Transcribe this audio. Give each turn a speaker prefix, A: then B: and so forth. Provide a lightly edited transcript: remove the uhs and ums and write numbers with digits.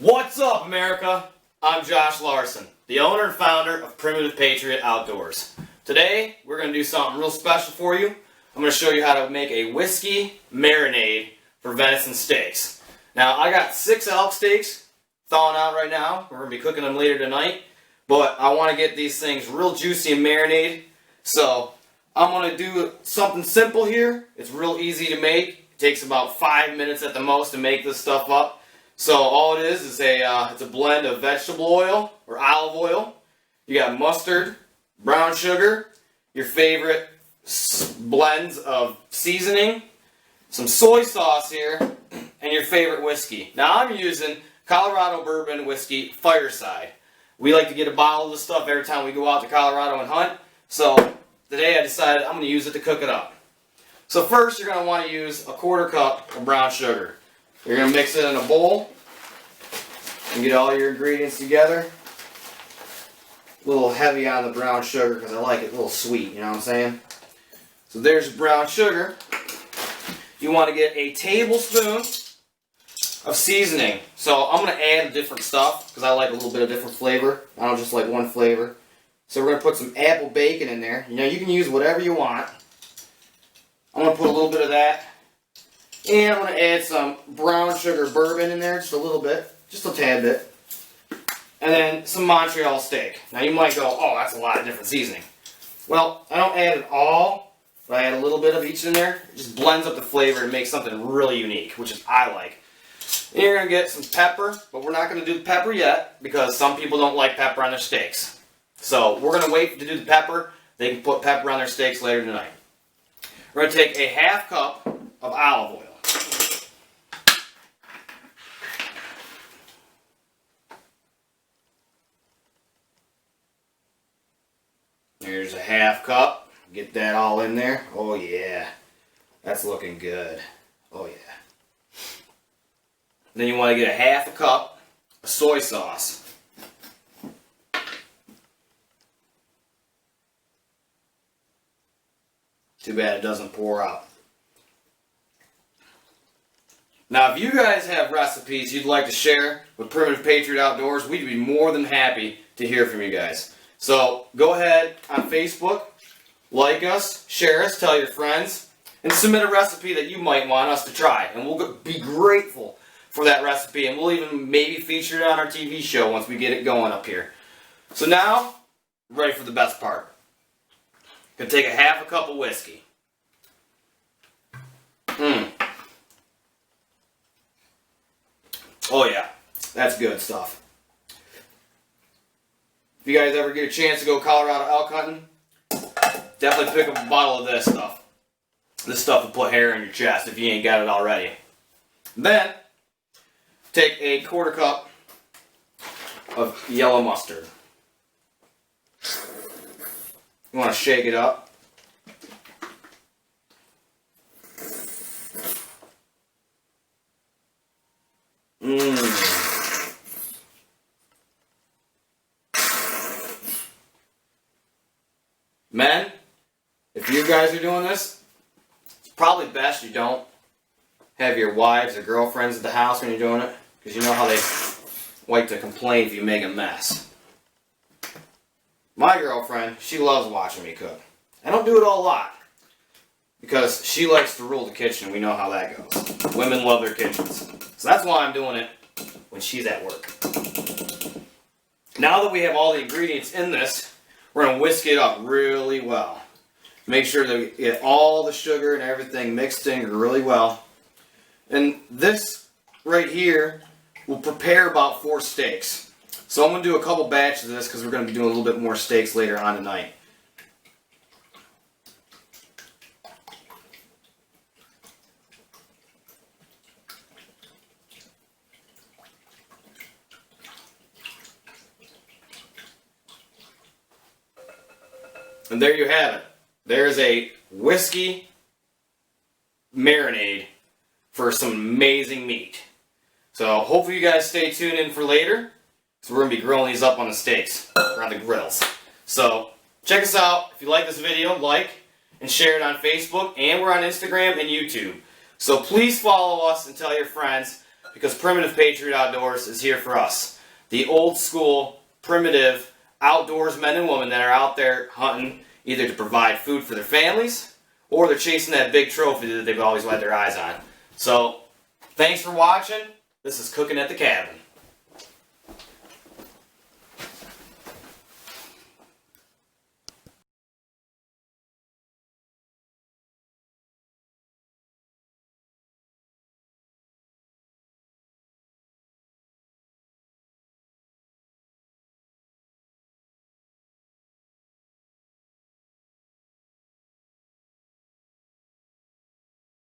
A: What's up, America? I'm Josh Larsen, the owner and founder of Primitive Patriot Outdoors. Today, we're going to do something real special for you. I'm going to show you how to make a whiskey marinade for venison steaks. Now, I got 6 elk steaks thawing out right now. We're going to be cooking them later tonight. But I want to get these things real juicy and marinated. So, I'm going to do something simple here. It's real easy to make. It takes about 5 minutes at the most to make this stuff up. So all it is it's a blend of vegetable oil or olive oil. You got mustard, brown sugar, your favorite blends of seasoning, some soy sauce here, and your favorite whiskey. Now I'm using Colorado Bourbon Whiskey Fireside. We like to get a bottle of this stuff every time we go out to Colorado and hunt. So today I decided I'm going to use it to cook it up. So first you're going to want to use a 1/4 cup of brown sugar. You're going to mix it in a bowl and get all your ingredients together. A little heavy on the brown sugar because I like it a little sweet, you know what I'm saying? So there's brown sugar. You want to get a tablespoon of seasoning. So I'm going to add different stuff because I like a little bit of different flavor. I don't just like one flavor. So we're going to put some apple bacon in there. You know, you can use whatever you want. I'm going to put a little bit of that. And I'm going to add some brown sugar bourbon in there, just a little bit, just a tad bit. And then some Montreal steak. Now you might go, oh, that's a lot of different seasoning. Well, I don't add it all, but I add a little bit of each in there. It just blends up the flavor and makes something really unique, which is I like. And you're going to get some pepper, but we're not going to do the pepper yet because some people don't like pepper on their steaks. So we're going to wait to do the pepper. They can put pepper on their steaks later tonight. We're going to take a 1/2 cup of olive oil. Here's a 1/2 cup. Get that all in there. Oh yeah, that's looking good. Oh yeah. Then you want to get a 1/2 cup of soy sauce. Too bad it doesn't pour out. Now, if you guys have recipes you'd like to share with Primitive Patriot Outdoors, we'd be more than happy to hear from you guys. So go ahead on Facebook, like us, share us, tell your friends, and submit a recipe that you might want us to try. And we'll be grateful for that recipe, and we'll even maybe feature it on our TV show once we get it going up here. So now, ready for the best part. Gonna take a 1/2 cup of whiskey. Oh yeah, that's good stuff. If you guys ever get a chance to go Colorado elk hunting, definitely pick up a bottle of this stuff. This stuff will put hair in your chest if you ain't got it already. Then, take a 1/4 cup of yellow mustard. You want to shake it up. Men, if you guys are doing this, it's probably best you don't have your wives or girlfriends at the house when you're doing it, because you know how they like to complain if you make a mess. My girlfriend, she loves watching me cook. I don't do it a lot, because she likes to rule the kitchen. We know how that goes. Women love their kitchens. So that's why I'm doing it when she's at work. Now that we have all the ingredients in this, we're going to whisk it up really well. Make sure that we get all the sugar and everything mixed in really well. And this right here will prepare about 4 steaks. So I'm going to do a couple batches of this because we're going to be doing a little bit more steaks later on tonight. And there you have it. There's a whiskey marinade for some amazing meat. So hopefully you guys stay tuned in for later. So we're going to be grilling these up on the steaks, or on the grills. So check us out. If you like this video, like and share it on Facebook. And we're on Instagram and YouTube. So please follow us and tell your friends. because Primitive Patriot Outdoors is here for us. The old school, primitive, outdoors men and women that are out there hunting either to provide food for their families or they're chasing that big trophy that they've always had their eyes on. So, thanks for watching. This is Cooking at the Cabin.